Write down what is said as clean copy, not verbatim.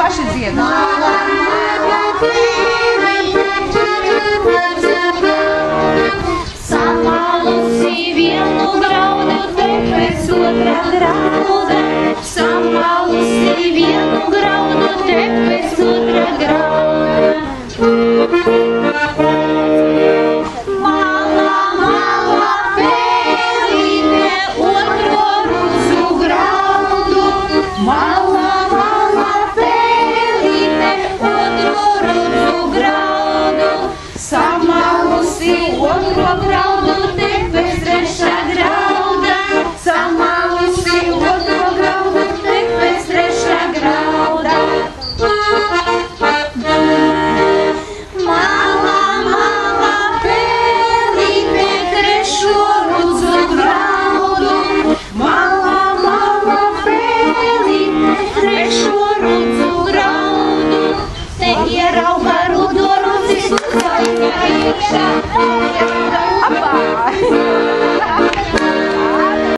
paši dzied. Samalusi vienu graudu, te pēc otra grauda. Samalusi vienu graudu, te pēc otra grauda. Mala, mala pēlīte, otro rudzu graudu. Mala, mala pēlīte, otro rudzu graudu. Samalusi otro graudu, te pēc trešā grauda. Samalusi otro graudu, te pēc trešā grauda. Mala, mala pēlīte, trešo rudzu graudu. Mala, mala pēlīte, trešo rudzu graudu. Te ierauga rudo rudzi, kā iekšā. Apā!